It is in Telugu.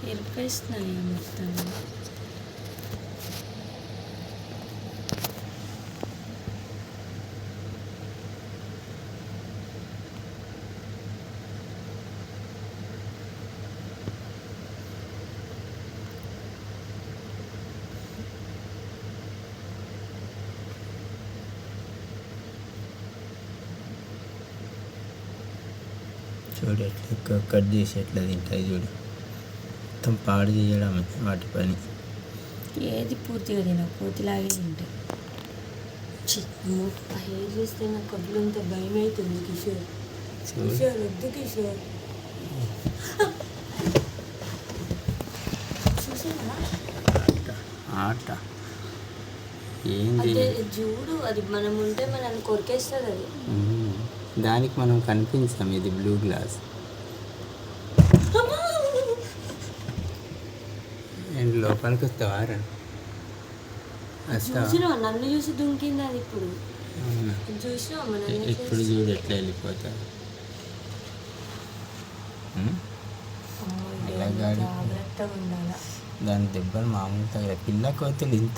ఎరిపేస్తున్నాయి మొత్తం. చూడు ఎట్లా కట్ చేసి ఎట్లా తింటాయి చూడు. మొత్తం పాడు చేయడం వాటి పని. ఏది పూర్తిగా తిన పూర్తిలాగే తింటాయి. హెయిర్ చూస్తే నాకు కడుపులంత భయం అవుతుంది. కిషోర్ కిషోర్ వద్దు కిషోర్. చూసావా ఆట ఏంది? చూడు, అది మనం ఉంటే మనల్ని కొరికేస్తుంది అది. దానికి మనం కనిపించాం. ఇది బ్లూ గ్లాస్. అండ్ లోపలికి వస్తావారా? చూసినావా నన్ను చూసి దుంకింది అది. ఇప్పుడు చూసినావా ఇప్పుడు చూడు ఎట్లా వెళ్ళిపోతా. జాగ్రత్తగా ఉండాలి. దాని దెబ్బలు మామూలు తగ్గ పిల్ల కోతులు ఇంత